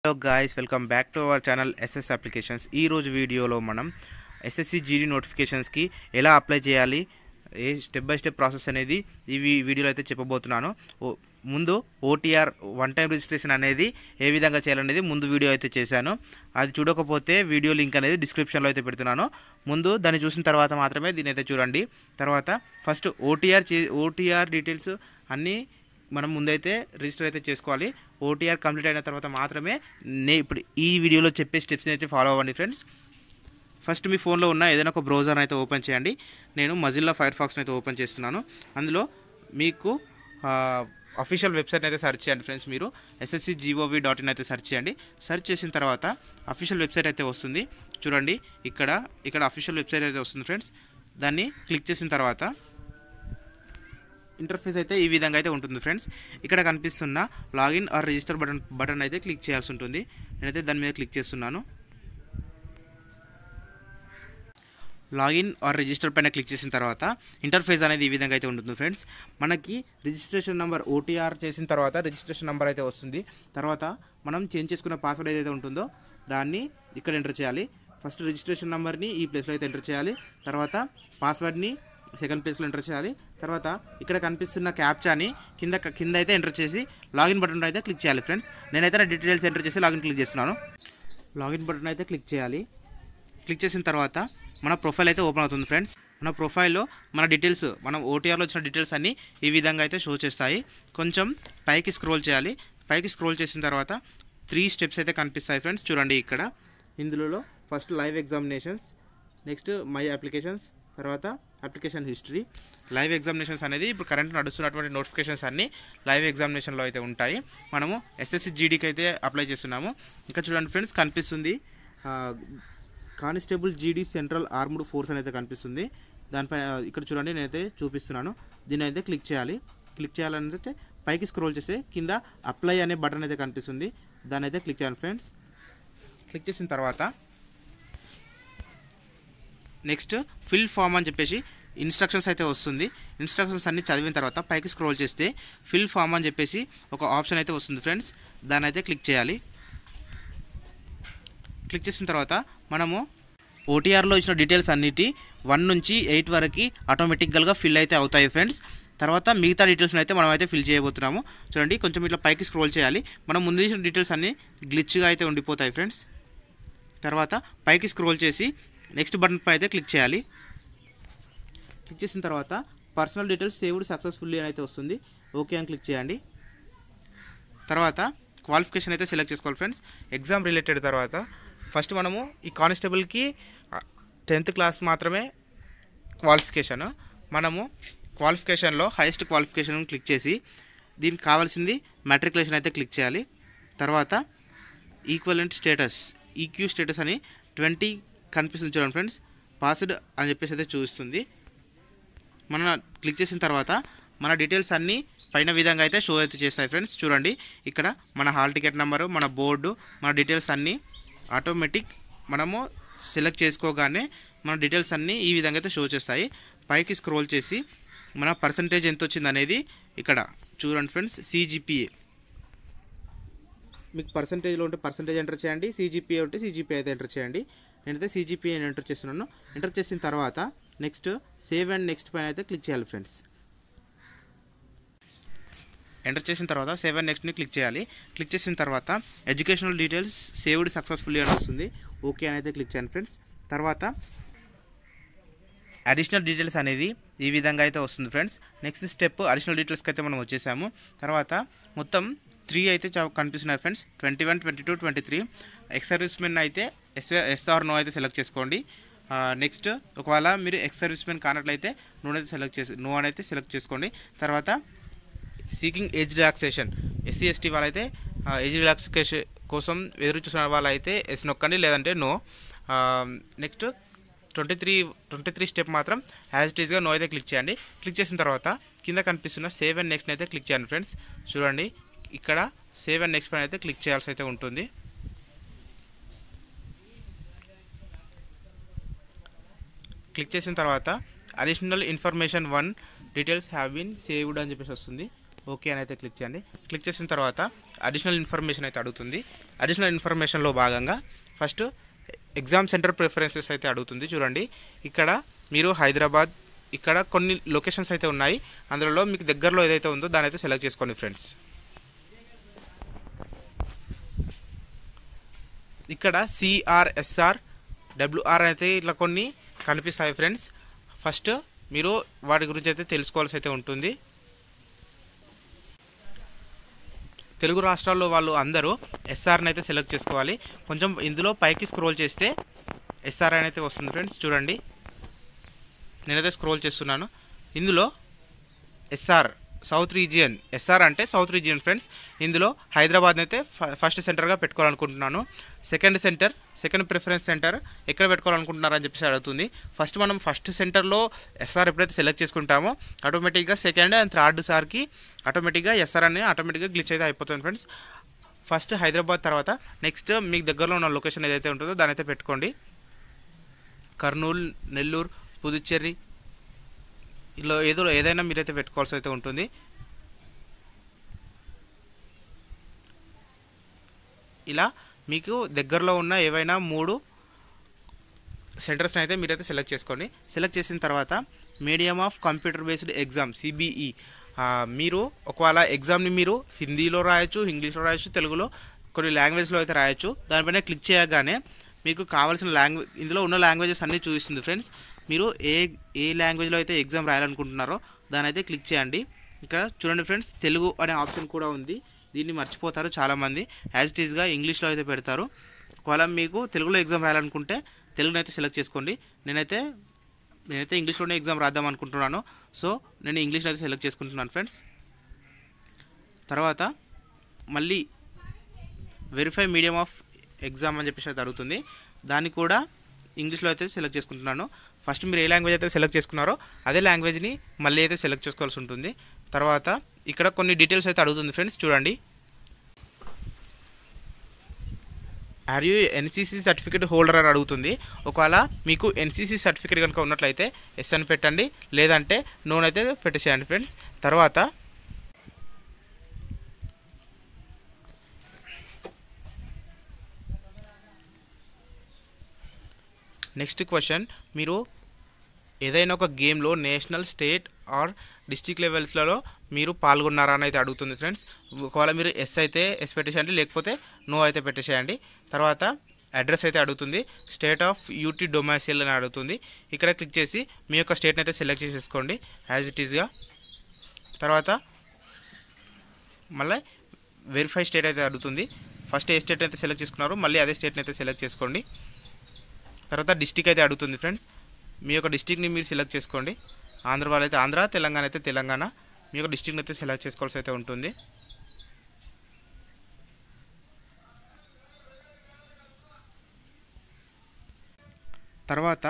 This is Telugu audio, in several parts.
Hello guys, welcome back to our channel S S applications. ఈ రోజు వీడియోలో మనం ఎస్ఎస్సి జీడీ నోటిఫికేషన్స్కి ఎలా అప్లై చేయాలి, ఏ స్టెప్ బై స్టెప్ ప్రాసెస్ అనేది ఈ వీడియోలో అయితే చెప్పబోతున్నాను. ముందు ఓటీఆర్ వన్ టైం రిజిస్ట్రేషన్ అనేది ఏ విధంగా చేయాలనేది ముందు వీడియో అయితే చేశాను. అది చూడకపోతే వీడియో లింక్ అనేది డిస్క్రిప్షన్లో అయితే పెడుతున్నాను. ముందు దాన్ని చూసిన తర్వాత మాత్రమే దీని అయితే చూడండి. తర్వాత ఫస్ట్ ఓటీఆర్ డీటెయిల్స్ అన్నీ మనం ముందైతే రిజిస్టర్ అయితే చేసుకోవాలి. ఓటీఆర్ కంప్లీట్ అయిన తర్వాత మాత్రమే ఇప్పుడు ఈ వీడియోలో చెప్పే స్టెప్స్ని అయితే ఫాలో అవ్వండి ఫ్రెండ్స్. ఫస్ట్ మీ ఫోన్లో ఉన్న ఏదైనా ఒక బ్రౌజర్ అయితే ఓపెన్ చేయండి. నేను మొజిల్లా ఫైర్ ఫాక్స్ని అయితే ఓపెన్ చేస్తున్నాను. అందులో మీకు అఫీషియల్ వెబ్సైట్ అయితే సెర్చ్ చేయండి ఫ్రెండ్స్. మీరు sscgov.in అయితే సెర్చ్ చేయండి. సెర్చ్ చేసిన తర్వాత అఫీషియల్ వెబ్సైట్ అయితే వస్తుంది. చూడండి, ఇక్కడ అఫీషియల్ వెబ్సైట్ అయితే వస్తుంది ఫ్రెండ్స్. దాన్ని క్లిక్ చేసిన తర్వాత ఇంటర్ఫేస్ అయితే ఈ విధంగా అయితే ఉంటుంది ఫ్రెండ్స్. ఇక్కడ కనిపిస్తున్న లాగిన్ ఆర్ రిజిస్టర్ బటన్ అయితే క్లిక్ చేయాల్సి ఉంటుంది. నేనైతే దాని మీద క్లిక్ చేస్తున్నాను. లాగిన్ ఆర్ రిజిస్టర్ పైన క్లిక్ చేసిన తర్వాత ఇంటర్ఫేస్ అనేది ఈ విధంగా అయితే ఉంటుంది ఫ్రెండ్స్. మనకి రిజిస్ట్రేషన్ నెంబర్ ఓటీఆర్ చేసిన తర్వాత రిజిస్ట్రేషన్ నెంబర్ అయితే వస్తుంది. తర్వాత మనం చేంజ్ చేసుకున్న పాస్వర్డ్ ఏదైతే ఉంటుందో దాన్ని ఇక్కడ ఎంటర్ చేయాలి. ఫస్ట్ రిజిస్ట్రేషన్ నెంబర్ని ఈ ప్లేస్లో అయితే ఎంటర్ చేయాలి. తర్వాత పాస్వర్డ్ని సెకండ్ ప్లేస్లో ఎంటర్ చేయాలి. తర్వాత ఇక్కడ కనిపిస్తున్న క్యాప్చాని కింద అయితే ఎంటర్ చేసి లాగిన్ బటన్ అయితే క్లిక్ చేయాలి ఫ్రెండ్స్. నేనైతే నా డీటెయిల్స్ ఎంటర్ చేసి లాగిన్ క్లిక్ చేస్తున్నాను. లాగిన్ బటన్ అయితే క్లిక్ చేయాలి. క్లిక్ చేసిన తర్వాత మన ప్రొఫైల్ అయితే ఓపెన్ అవుతుంది ఫ్రెండ్స్. మన ప్రొఫైల్లో మన డీటెయిల్స్, మనం ఓటీఆర్లో వచ్చిన డీటెయిల్స్ అన్నీ ఈ విధంగా అయితే షో చేస్తాయి. కొంచెం పైకి స్క్రోల్ చేయాలి. పైకి స్క్రోల్ చేసిన తర్వాత 3 స్టెప్స్ అయితే కనిపిస్తాయి ఫ్రెండ్స్. చూడండి, ఇందులో first live examinations, next my applications, తర్వాత అప్లికేషన్ హిస్టరీ. లైవ్ ఎగ్జామినేషన్స్ అనేది ఇప్పుడు కరెంట్ నడుస్తున్నటువంటి నోటిఫికేషన్స్ అన్నీ లైవ్ ఎగ్జామినేషన్లో అయితే ఉంటాయి. మనము ఎస్ఎస్సి జీడీకి అయితే అప్లై చేస్తున్నాము. ఇంకా చూడండి ఫ్రెండ్స్, కనిపిస్తుంది కానిస్టేబుల్ జీడీ సెంట్రల్ ఆర్మ్డ్ ఫోర్స్ అని అయితే కనిపిస్తుంది. దానిపైన ఇక్కడ చూడండి, నేనైతే చూపిస్తున్నాను. దీన్ని అయితే క్లిక్ చేయాలి. క్లిక్ చేయాలంటే పైకి స్క్రోల్ చేస్తే కింద అప్లై అనే బటన్ అయితే కనిపిస్తుంది. దాన్ని అయితే క్లిక్ చేయాలి ఫ్రెండ్స్. క్లిక్ చేసిన తర్వాత నెక్స్ట్ ఫిల్ ఫామ్ అని చెప్పేసి ఇన్స్ట్రక్షన్స్ అయితే వస్తుంది. ఇన్స్ట్రక్షన్స్ అన్ని చదివిన తర్వాత పైకి స్క్రోల్ చేస్తే ఫిల్ ఫామ్ అని చెప్పేసి ఒక ఆప్షన్ అయితే వస్తుంది ఫ్రెండ్స్. దాన్ని అయితే క్లిక్ చేయాలి. క్లిక్ చేసిన తర్వాత మనము ఓటీఆర్లో ఇచ్చిన డీటెయిల్స్ అన్నిటి 1 నుంచి 8 వరకు ఆటోమేటిక్గా ఫిల్ అయితే అవుతాయి ఫ్రెండ్స్. తర్వాత మిగతా డీటెయిల్స్ని అయితే మనం అయితే ఫిల్ చేయబోతున్నాము. చూడండి, కొంచెం ఇట్లా పైకి స్క్రోల్ చేయాలి. మనం ముందు ఇచ్చిన డీటెయిల్స్ అన్నీ గ్లిచ్గా అయితే ఉండిపోతాయి ఫ్రెండ్స్. తర్వాత పైకి స్క్రోల్ చేసి నెక్స్ట్ బటన్ పై అయితే క్లిక్ చేయాలి. క్లిక్ చేసిన తర్వాత పర్సనల్ డీటెయిల్స్ సేవ్డ్ సక్సెస్ఫుల్లీ అని అయితే వస్తుంది. ఓకే అని క్లిక్ చేయండి. తర్వాత క్వాలిఫికేషన్ అయితే సెలెక్ట్ చేసుకోవాలి ఫ్రెండ్స్. ఎగ్జామ్ రిలేటెడ్ తర్వాత ఫస్ట్ మనము ఈ కానిస్టేబుల్కి 10th క్లాస్ మాత్రమే క్వాలిఫికేషన్. మనము క్వాలిఫికేషన్లో హైయెస్ట్ క్వాలిఫికేషన్ క్లిక్ చేసి దీనికి కావాల్సింది మ్యాట్రికులేషన్ అయితే క్లిక్ చేయాలి. తర్వాత ఈక్వలెంట్ స్టేటస్, ఈక్యూ స్టేటస్ అని 20 కనిపిస్తుంది చూడండి ఫ్రెండ్స్. పాస్డ్ అని చెప్పేసి అయితే చూపిస్తుంది. మనం క్లిక్ చేసిన తర్వాత మన డీటెయిల్స్ అన్నీ పైన విధంగా అయితే షో అయితే చేస్తాయి ఫ్రెండ్స్. చూడండి, ఇక్కడ మన హాల్ టికెట్ నెంబరు, మన బోర్డు, మన డీటెయిల్స్ అన్నీ ఆటోమేటిక్ మనము సెలెక్ట్ చేసుకోగానే మన డీటెయిల్స్ అన్నీ ఈ విధంగా అయితే షో చేస్తాయి. పైకి స్క్రోల్ చేసి మన పర్సంటేజ్ ఎంత వచ్చింది అనేది ఇక్కడ చూడండి ఫ్రెండ్స్. సిజిపిఏ మీకు పర్సంటేజ్లో ఉంటే పర్సంటేజ్ ఎంటర్ చేయండి. సిజిపిఏ ఉంటే సిజిపిఏ అయితే ఎంటర్ చేయండి. నేనైతే సిజిపిఏ ఎంటర్ చేస్తున్నాను. ఎంటర్ చేసిన తర్వాత నెక్స్ట్ సేవ్ అండ్ నెక్స్ట్ పైన అయితే క్లిక్ చేయాలి ఫ్రెండ్స్. ఎంటర్ చేసిన తర్వాత సేవ్ అండ్ నెక్స్ట్ని క్లిక్ చేయాలి. క్లిక్ చేసిన తర్వాత ఎడ్యుకేషనల్ డీటెయిల్స్ సేవ్డ్ సక్సెస్ఫుల్లీ అని వస్తుంది. ఓకే అని అయితే క్లిక్ చేయండి ఫ్రెండ్స్. తర్వాత అడిషనల్ డీటెయిల్స్ అనేది ఈ విధంగా అయితే వస్తుంది ఫ్రెండ్స్. నెక్స్ట్ స్టెప్ అడిషనల్ డీటెయిల్స్కి అయితే మనం వచ్చేసాము. తర్వాత మొత్తం 3 అయితే కనిపిస్తున్నాయి ఫ్రెండ్స్. 21, 22, 23. ఎక్స్ సర్వీస్ మెన్ అయితే ఎస్ ఆర్ నో అయితే సెలెక్ట్ చేసుకోండి. నెక్స్ట్ ఒకవేళ మీరు ఎక్స్ సర్వీస్ మెన్ కానట్లయితే నో అని అయితే సెలెక్ట్ చేసుకోండి. తర్వాత seeking age relaxation, SC ST వాళ్ళైతే ఏజ్ రిలాక్సేషన్ కోసం ఎదురు చూసిన వాళ్ళైతే ఎస్ నొక్కండి, లేదంటే నో. నెక్స్ట్ 23 స్టెప్ మాత్రం యాజ్ ఇట్ ఈస్గా నో అయితే క్లిక్ చేయండి. క్లిక్ చేసిన తర్వాత కింద కనిపిస్తున్న సేవ్ అండ్ నెక్స్ట్ అయితే క్లిక్ చేయండి ఫ్రెండ్స్. చూడండి, ఇక్కడ సేవ్ అండ్ నెక్స్ట్ పైన అయితే క్లిక్ చేయాల్సి అయితే ఉంటుంది. క్లిక్ చేసిన తర్వాత additional information 1 details have been saved అని చెప్పేసి వస్తుంది. ఓకే అని అయితే క్లిక్ చేయండి. క్లిక్ చేసిన తర్వాత అడిషనల్ ఇన్ఫర్మేషన్ అయితే అడుగుతుంది. అడిషనల్ ఇన్ఫర్మేషన్లో భాగంగా ఫస్ట్ ఎగ్జామ్ సెంటర్ ప్రిఫరెన్సెస్ అయితే అడుగుతుంది. చూడండి, ఇక్కడ మీరు హైదరాబాద్, ఇక్కడ కొన్ని లొకేషన్స్ అయితే ఉన్నాయి. అందులో మీకు దగ్గరలో ఏదైతే ఉందో దాని అయితే సెలెక్ట్ చేసుకోండి ఫ్రెండ్స్. ఇక్కడ సిఆర్, ఎస్ఆర్, డబ్ల్యూఆర్ అయితే ఇట్లా కొన్ని కనిపిస్తాయి ఫ్రెండ్స్. ఫస్ట్ మీరు వాటి గురించి అయితే తెలుసుకోవాల్సి అయితే ఉంటుంది. తెలుగు రాష్ట్రాల్లో వాళ్ళు అందరూ ఎస్ఆర్ని అయితే సెలెక్ట్ చేసుకోవాలి. కొంచెం ఇందులో పైకి స్క్రోల్ చేస్తే ఎస్ఆర్ అని అయితే వస్తుంది ఫ్రెండ్స్. చూడండి, నేనైతే స్క్రోల్ చేస్తున్నాను. ఇందులో ఎస్ఆర్ సౌత్ రీజియన్, ఎస్ఆర్ అంటే సౌత్ రీజియన్ ఫ్రెండ్స్. ఇందులో హైదరాబాద్ అయితే ఫస్ట్ సెంటర్గా పెట్టుకోవాలనుకుంటున్నాను. సెకండ్ ప్రిఫరెన్స్ సెంటర్ ఎక్కడ పెట్టుకోవాలనుకుంటున్నారని చెప్పేసి అడుగుతుంది. ఫస్ట్ మనం ఫస్ట్ సెంటర్లో ఎస్ఆర్ ఎప్పుడైతే సెలెక్ట్ చేసుకుంటామో ఆటోమేటిక్గా సెకండ్ అండ్ థర్డ్ సార్కి ఆటోమేటిక్గా ఎస్ఆర్ అని ఆటోమేటిక్గా గ్లిచ్ అయితే అయిపోతుంది ఫ్రెండ్స్. ఫస్ట్ హైదరాబాద్, తర్వాత నెక్స్ట్ మీకు దగ్గరలో ఉన్న లొకేషన్ ఏదైతే ఉంటుందో దాని అయితే పెట్టుకోండి. కర్నూలు, నెల్లూరు, పుదుచ్చేరి, ఇలా ఏదైనా మీరైతే పెట్టుకోవాల్సి అయితే ఉంటుంది. ఇలా మీకు దగ్గరలో ఉన్న ఏవైనా 3 సెంటర్స్ని అయితే మీరైతే సెలెక్ట్ చేసుకోండి. సెలెక్ట్ చేసిన తర్వాత medium of computer based exam CBE, మీరు ఒకవేళ ఎగ్జామ్ని మీరు హిందీలో రాయొచ్చు, ఇంగ్లీష్లో రాయొచ్చు, తెలుగులో కొన్ని లాంగ్వేజ్లో అయితే రాయొచ్చు. దానిపైన క్లిక్ చేయగానే మీకు కావాల్సిన లాంగ్వేజ్, ఇందులో ఉన్న లాంగ్వేజెస్ అన్నీ చూపిస్తుంది ఫ్రెండ్స్. మీరు ఏ లాంగ్వేజ్లో అయితే ఎగ్జామ్ రాయాలనుకుంటున్నారో దాని అయితే క్లిక్ చేయండి. ఇక్కడ చూడండి ఫ్రెండ్స్, తెలుగు అనే ఆప్షన్ కూడా ఉంది. దీన్ని మర్చిపోతారు చాలామంది, యాజ్ ఇట్ ఈస్గా ఇంగ్లీష్లో అయితే పెడతారు. ఒకవేళ మీకు తెలుగులో ఎగ్జామ్ రాయాలనుకుంటే తెలుగుని అయితే సెలెక్ట్ చేసుకోండి. నేనైతే ఇంగ్లీష్లోనే ఎగ్జామ్ రాద్దాం అనుకుంటున్నాను. సో నేను ఇంగ్లీష్లో అయితే సెలెక్ట్ చేసుకుంటున్నాను ఫ్రెండ్స్. తర్వాత మళ్ళీ వెరిఫై మీడియం ఆఫ్ ఎగ్జామ్ అని చెప్పేసి అయితే అడుగుతుంది. దాన్ని కూడా ఇంగ్లీష్లో అయితే సెలెక్ట్ చేసుకుంటున్నాను. ఫస్ట్ మీరు ఏ లాంగ్వేజ్ అయితే సెలెక్ట్ చేసుకున్నారో అదే లాంగ్వేజ్ని మళ్ళీ అయితే సెలెక్ట్ చేసుకోవాల్సి ఉంటుంది. తర్వాత ఇక్కడ కొన్ని డీటెయిల్స్ అయితే అడుగుతుంది ఫ్రెండ్స్. చూడండి, are you NCC certificate holder అని అడుగుతుంది. ఒకవేళ మీకు ఎన్సీసీ సర్టిఫికేట్ కనుక ఉన్నట్లయితే ఎస్ అని పెట్టండి, లేదంటే నోన్ అయితే పెట్టేసేయండి ఫ్రెండ్స్. తర్వాత నెక్స్ట్ క్వశ్చన్, మీరు ఏదైనా ఒక గేమ్లో నేషనల్, స్టేట్ ఆర్ డిస్ట్రిక్ట్ లెవెల్స్లలో మీరు పాల్గొన్నారా అని అయితే అడుగుతుంది ఫ్రెండ్స్. ఒకవేళ మీరు ఎస్ అయితే ఎస్ పెట్టేసేయండి, లేకపోతే నో అయితే పెట్టేసేయండి. తర్వాత అడ్రస్ అయితే అడుగుతుంది. స్టేట్ ఆఫ్ యూటీ డొమైసిల్ అని అడుగుతుంది. ఇక్కడ క్లిక్ చేసి మీ యొక్క స్టేట్ని అయితే సెలెక్ట్ చేసేసుకోండి యాజ్ ఇట్ ఈస్గా. తర్వాత మళ్ళీ వెరిఫై స్టేట్ అయితే అడుగుతుంది. ఫస్ట్ ఏ స్టేట్ అయితే సెలెక్ట్ చేసుకున్నారో మళ్ళీ అదే స్టేట్ని అయితే సెలెక్ట్ చేసుకోండి. తర్వాత డిస్టిక్ అయితే అడుగుతుంది ఫ్రెండ్స్. మీ యొక్క డిస్టిక్ని మీరు సెలెక్ట్ చేసుకోండి. ఆంధ్ర వాళ్ళైతే ఆంధ్ర, తెలంగాణ అయితే తెలంగాణ, మీ యొక్క డిస్టిక్ని అయితే సెలెక్ట్ చేసుకోవాల్సి అయితే ఉంటుంది. తర్వాత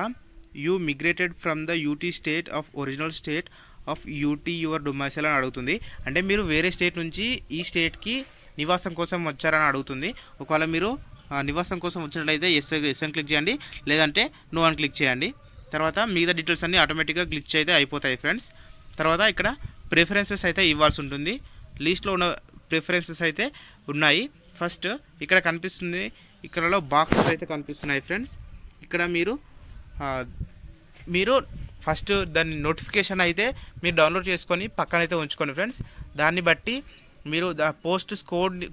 you migrated from the UT state of original state of UT your domicile అని అడుగుతుంది. అంటే మీరు వేరే స్టేట్ నుంచి ఈ స్టేట్కి నివాసం కోసం వచ్చారని అడుగుతుంది. ఒకవేళ మీరు నివాసం కోసం వచ్చినట్లయితే ఎస్ అని క్లిక్ చేయండి, లేదంటే నో అని క్లిక్ చేయండి. తర్వాత మిగతా డీటెయిల్స్ అన్నీ ఆటోమేటిక్గా క్లిక్ అయితే అయిపోతాయి ఫ్రెండ్స్. తర్వాత ఇక్కడ ప్రిఫరెన్సెస్ అయితే ఇవ్వాల్సి ఉంటుంది. లీస్ట్లో ఉన్న ప్రిఫరెన్సెస్ అయితే ఉన్నాయి. ఫస్ట్ ఇక్కడ కనిపిస్తుంది, ఇక్కడలో బాక్సెస్ అయితే కనిపిస్తున్నాయి ఫ్రెండ్స్. ఇక్కడ మీరు ఫస్ట్ దాని నోటిఫికేషన్ అయితే మీరు డౌన్లోడ్ చేసుకొని పక్కనైతే ఉంచుకోండి ఫ్రెండ్స్. దాన్ని బట్టి మీరు పోస్ట్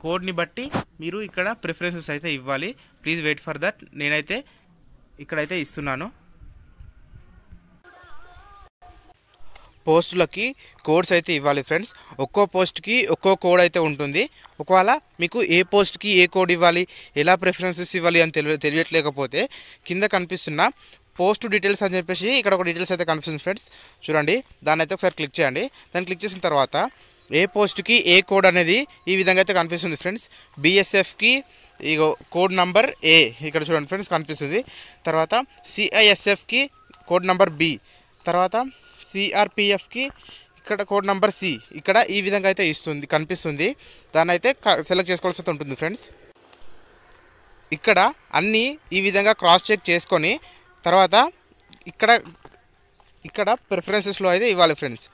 కోడ్ని బట్టి మీరు ఇక్కడ ప్రిఫరెన్సెస్ అయితే ఇవ్వాలి. Please wait for that. నేనైతే ఇక్కడైతే ఇస్తున్నాను. పోస్టులకి కోడ్స్ అయితే ఇవ్వాలి ఫ్రెండ్స్. ఒక్కో పోస్ట్కి ఒక్కో కోడ్ అయితే ఉంటుంది. ఒకవేళ మీకు ఏ పోస్ట్కి ఏ కోడ్ ఇవ్వాలి, ఎలా ప్రిఫరెన్సెస్ ఇవ్వాలి అని తెలియట్లేకపోతే కింద కనిపిస్తున్న పోస్ట్ డీటెయిల్స్ అని చెప్పేసి ఇక్కడ ఒక డీటెయిల్స్ అయితే కనిపిస్తుంది ఫ్రెండ్స్. చూడండి, దాన్ని అయితే ఒకసారి క్లిక్ చేయండి. దాన్ని క్లిక్ చేసిన తర్వాత ఏ పోస్ట్కి ఏ కోడ్ అనేది ఈ విధంగా అయితే కనిపిస్తుంది ఫ్రెండ్స్. బీఎస్ఎఫ్కి ఇగో కోడ్ నంబర్ ఏ ఇక్కడ చూడండి ఫ్రెండ్స్ కనిపిస్తుంది. తర్వాత సిఐఎస్ఎఫ్కి కోడ్ నంబర్ బి, తర్వాత సిఆర్పిఎఫ్కి ఇక్కడ కోడ్ నంబర్ సి ఇక్కడ ఈ విధంగా అయితే కనిపిస్తుంది. దాన్ని అయితే సెలెక్ట్ చేసుకోవాల్సి ఉంటుంది ఫ్రెండ్స్. ఇక్కడ అన్నీ ఈ విధంగా క్రాస్ చెక్ చేసుకొని తర్వాత ఇక్కడ ప్రిఫరెన్సెస్లో అయితే ఇవ్వాలి ఫ్రెండ్స్.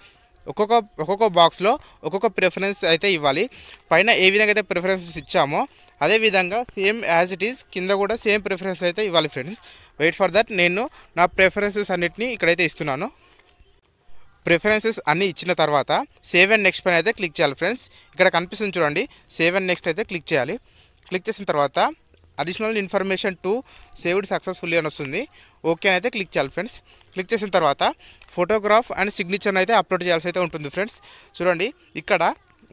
ఒక్కొక్క బాక్స్లో ఒక్కొక్క ప్రిఫరెన్స్ అయితే ఇవ్వాలి. పైన ఏ విధంగా అయితే ప్రిఫరెన్సెస్ ఇచ్చామో అదే విధంగా సేమ్ యాజ్ ఇట్ ఈస్ కింద కూడా సేమ్ ప్రిఫరెన్స్ అయితే ఇవ్వాలి ఫ్రెండ్స్. Wait for that. నేను నా ప్రిఫరెన్సెస్ అన్నిటిని ఇక్కడైతే ఇస్తున్నాను. ప్రిఫరెన్సెస్ అన్నీ ఇచ్చిన తర్వాత సేవ్ అండ్ నెక్స్ట్ పైన అయితే క్లిక్ చేయాలి ఫ్రెండ్స్. ఇక్కడ కనిపిస్తుంది చూడండి, సేవ్ అండ్ నెక్స్ట్ అయితే క్లిక్ చేయాలి. క్లిక్ చేసిన తర్వాత additional information to saved successfully అని వస్తుంది. ఓకే అని అయితే క్లిక్ చేయాలి ఫ్రెండ్స్. క్లిక్ చేసిన తర్వాత ఫోటోగ్రాఫ్ అండ్ సిగ్నేచర్ని అయితే అప్లోడ్ చేయాల్సి అయితే ఉంటుంది ఫ్రెండ్స్. చూడండి, ఇక్కడ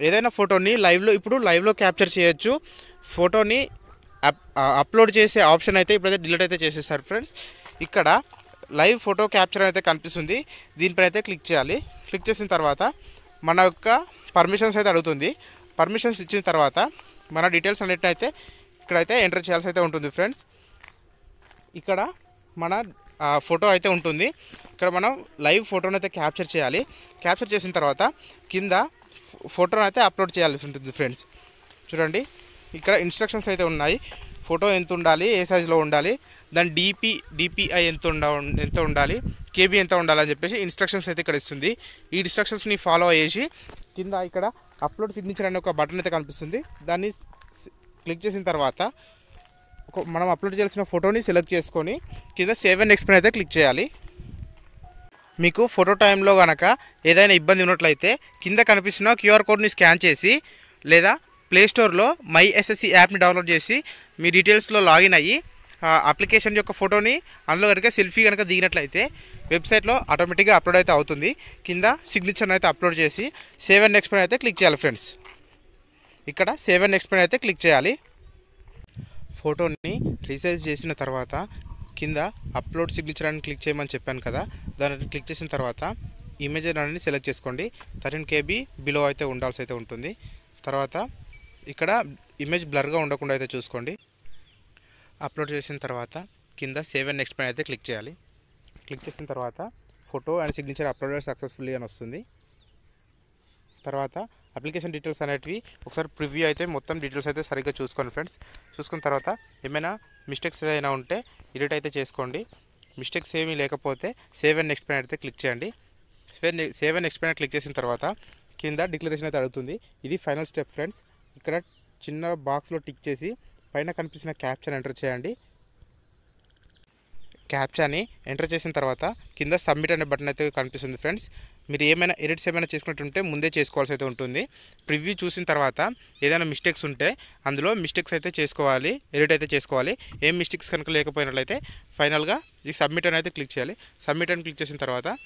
ఏదైనా ఫోటోని ఇప్పుడు లైవ్లో క్యాప్చర్ చేయొచ్చు. ఫోటోని అప్లోడ్ చేసే ఆప్షన్ అయితే ఇప్పుడైతే డిలీట్ అయితే చేసేసారు ఫ్రెండ్స్. ఇక్కడ లైవ్ ఫోటో క్యాప్చర్ అయితే కనిపిస్తుంది, దీనిపైన అయితే క్లిక్ చేయాలి. క్లిక్ చేసిన తర్వాత మన యొక్క పర్మిషన్స్ అయితే అడుగుతుంది. పర్మిషన్స్ ఇచ్చిన తర్వాత మన డీటెయిల్స్ అన్నిటిని అయితే ఇక్కడైతే ఎంటర్ చేయాల్సి అయితే ఉంటుంది ఫ్రెండ్స్. ఇక్కడ మన ఫోటో అయితే ఉంటుంది. ఇక్కడ మనం లైవ్ ఫోటోని అయితే క్యాప్చర్ చేయాలి. క్యాప్చర్ చేసిన తర్వాత కింద ఫోటోని అయితే అప్లోడ్ చేయాల్సి ఉంటుంది ఫ్రెండ్స్. చూడండి, ఇక్కడ ఇన్స్ట్రక్షన్స్ అయితే ఉన్నాయి. ఫోటో ఎంత ఉండాలి, ఏ సైజులో ఉండాలి, దాని డిపిఐ ఎంత ఉండాలి, కేబీ ఎంత ఉండాలి అని చెప్పేసి ఇన్స్ట్రక్షన్స్ అయితే ఇక్కడ ఇస్తుంది. ఈ ఇన్స్ట్రక్షన్స్ని ఫాలో అయ్యేసి కింద ఇక్కడ అప్లోడ్ సిగ్నేచర్ అనే ఒక బటన్ అయితే కనిపిస్తుంది. దాన్ని క్లిక్ చేసిన తర్వాత మనం అప్లోడ్ చేయాల్సిన ఫోటోని సెలెక్ట్ చేసుకొని కింద సేవ్ అండ్ నెక్స్ట్ పైన అయితే క్లిక్ చేయాలి. మీకు ఫోటో టైంలో కనుక ఏదైనా ఇబ్బంది ఉన్నట్లయితే కింద కనిపిస్తున్న క్యూఆర్ కోడ్ని స్కాన్ చేసి లేదా ప్లేస్టోర్లో మై ఎస్ఎస్సి యాప్ని డౌన్లోడ్ చేసి మీ డీటెయిల్స్లో లాగిన్ అయ్యి అప్లికేషన్ యొక్క ఫోటోని అందులో కనుక సెల్ఫీ కనుక దిగినట్లయితే వెబ్సైట్లో ఆటోమేటిక్గా అప్లోడ్ అయితే అవుతుంది. కింద సిగ్నేచర్ని అయితే అప్లోడ్ చేసి సేవ్ అండ్ నెక్స్ట్ పైన అయితే క్లిక్ చేయాలి ఫ్రెండ్స్. ఇక్కడ సేవ్ అండ్ నెక్స్ట్ పైన అయితే క్లిక్ చేయాలి. ఫోటోని రీసైజ్ చేసిన తర్వాత కింద అప్లోడ్ సిగ్నేచర్ అని క్లిక్ చేయమని చెప్పాను కదా, దాన్ని క్లిక్ చేసిన తర్వాత ఇమేజ్ అనేది సెలెక్ట్ చేసుకోండి. 13 KB బిలో అయితే ఉండాల్సి అయితే ఉంటుంది. తర్వాత ఇక్కడ ఇమేజ్ బ్లర్గా ఉండకుండా అయితే చూసుకోండి. అప్లోడ్ చేసిన తర్వాత కింద సేవ్ అండ్ నెక్స్ట్ పైన అయితే క్లిక్ చేయాలి. క్లిక్ చేసిన తర్వాత photo and signature uploaded successfully అని వస్తుంది. తర్వాత అప్లికేషన్ డీటెయిల్స్ అనేటివి ఒకసారి ప్రివ్యూ అయితే మొత్తం డీటెయిల్స్ అయితే సరిగ్గా చూసుకోండి ఫ్రెండ్స్. చూసుకున్న తర్వాత ఏమైనా మిస్టేక్స్ ఏదైనా ఉంటే ఎడిట్ అయితే చేసుకోండి. మిస్టేక్స్ ఏమీ లేకపోతే సేవ్ అండ్ నెక్స్ట్ పైన అయితే క్లిక్ చేయండి. సేవ్ అండ్ నెక్స్ట్ పైన క్లిక్ చేసిన తర్వాత కింద డిక్లరేషన్ అయితే అడుగుతుంది. ఇది ఫైనల్ స్టెప్ ఫ్రెండ్స్. ఇక్కడ చిన్న బాక్స్లో టిక్ చేసి పైన కనిపిస్తున్న క్యాప్చాని ఎంటర్ చేయండి. క్యాప్చాని ఎంటర్ చేసిన తర్వాత కింద సబ్మిట్ అనే బటన్ అయితే కనిపిస్తుంది ఫ్రెండ్స్. మీరు ఏమైనా ఎడిట్స్ ఏమైనా చేసుకున్నట్టుంటే ముందే చేసుకోవాల్సి అయితే ఉంటుంది. ప్రివ్యూ చూసిన తర్వాత ఏదైనా మిస్టేక్స్ ఉంటే అందులో మిస్టేక్స్ అయితే చేసుకోవాలి, ఎడిట్ అయితే చేసుకోవాలి. ఏం మిస్టేక్స్ కనుక లేకపోయినట్లయితే ఫైనల్గా ఈ సబ్మిట్ అని అయితే క్లిక్ చేయాలి. సబ్మిట్ అని క్లిక్ చేసిన తర్వాత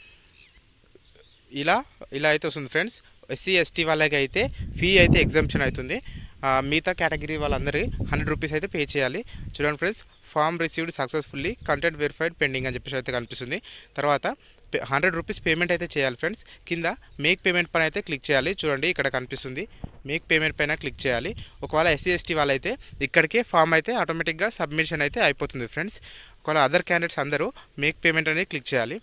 ఇలా అయితే వస్తుంది ఫ్రెండ్స్. SC ST వాళ్ళకి అయితే ఫీ అయితే ఎగ్జామ్షన్ అవుతుంది. మిగతా కేటగిరీ వాళ్ళందరి 100 రూపీస్ అయితే పే చేయాలి. చూడండి friends, form received successfully, content verified pending అని చెప్పేసి అయితే కనిపిస్తుంది. తర్వాత 100 రూపీస్ పేమెంట్ అయితే చేయాలి ఫ్రెండ్స్. కింద మేక్ పేమెంట్ పైన అయితే క్లిక్ చేయాలి. చూడండి, ఇక్కడ కనిపిస్తుంది మేక్ పేమెంట్ పైన క్లిక్ చేయాలి. ఒకవేళ SC ST వాళ్ళైతే ఇక్కడికే ఫామ్ అయితే ఆటోమేటిక్గా సబ్మిషన్ అయితే అయిపోతుంది ఫ్రెండ్స్. ఒకవేళ అదర్ క్యాండిడేట్స్ అందరూ మేక్ పేమెంట్ అనేది క్లిక్ చేయాలి.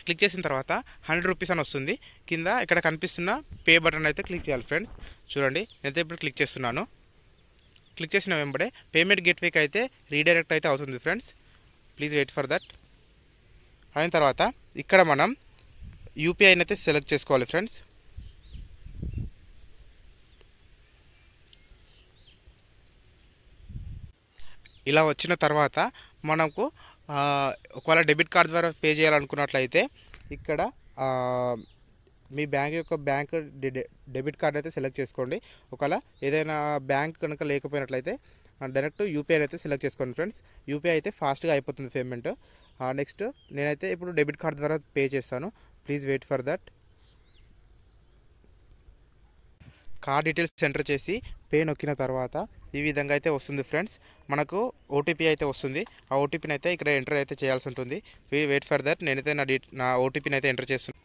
క్లిక్ చేసిన తర్వాత 100 రూపీస్ అని వస్తుంది. కింద ఇక్కడ కనిపిస్తున్న పే బటన్ అయితే క్లిక్ చేయాలి ఫ్రెండ్స్. చూడండి, నేనైతే ఇప్పుడు క్లిక్ చేస్తున్నాను. క్లిక్ చేసిన వెంబడే పేమెంట్ గేట్వేకి అయితే రీడైరెక్ట్ అయితే అవుతుంది friends. Please wait for that. అయిన తర్వాత ఇక్కడ మనం యూపీఐని అయితే సెలెక్ట్ చేసుకోవాలి ఫ్రెండ్స్. ఇలా వచ్చిన తర్వాత మనకు ఒకవేళ డెబిట్ కార్డ్ ద్వారా పే చేయాలనుకున్నట్లయితే ఇక్కడ మీ బ్యాంక్ డెబిట్ కార్డ్ అయితే సెలెక్ట్ చేసుకోండి. ఒకవేళ ఏదైనా బ్యాంక్ కనుక లేకపోయినట్లయితే డైరెక్ట్ యూపీఐ అయితే సెలెక్ట్ చేసుకోండి ఫ్రెండ్స్. యూపీఐ అయితే ఫాస్ట్గా అయిపోతుంది పేమెంట్. నెక్స్ట్ నేనైతే ఇప్పుడు డెబిట్ కార్డ్ ద్వారా పే చేస్తాను. Please wait for that. Card details enter చేసి పే నొక్కిన తర్వాత ఈ విధంగా అయితే వస్తుంది ఫ్రెండ్స్. మనకు ఓటీపీ అయితే వస్తుంది. ఆ ఓటీపీని అయితే ఇక్కడ ఎంటర్ అయితే చేయాల్సి ఉంటుంది. Wait for that. నేనైతే నా ఓటీపీని అయితే ఎంటర్ చేస్తున్నాను.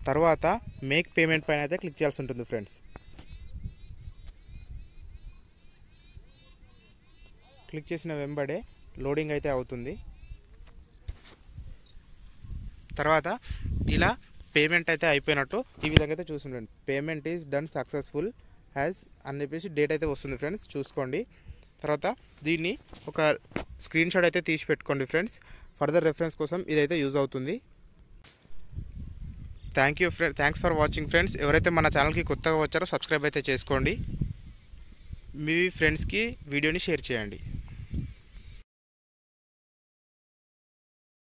తర్వాత మేక్ పేమెంట్ పైన అయితే క్లిక్ చేయాల్సి ఉంటుంది ఫ్రెండ్స్. క్లిక్ చేసిన వెంబడే లోడింగ్ అయితే అవుతుంది. తర్వాత ఇలా పేమెంట్ అయితే అయిపోయినట్టు ఈ విధంగా అయితే చూస్తుండండి. Payment is done successful has అని చెప్పేసి డేట్ అయితే వస్తుంది ఫ్రెండ్స్, చూసుకోండి. తర్వాత దీన్ని ఒక స్క్రీన్ షాట్ అయితే తీసి పెట్టుకోండి ఫ్రెండ్స్. ఫర్దర్ రెఫరెన్స్ కోసం ఇదైతే యూజ్ అవుతుంది. Thanks for watching friends. ఎవరైతే మన ఛానల్కి కొత్తగా వచ్చారో సబ్స్క్రైబ్ అయితే చేసుకోండి. మీ ఫ్రెండ్స్కి వీడియోని షేర్ చేయండి.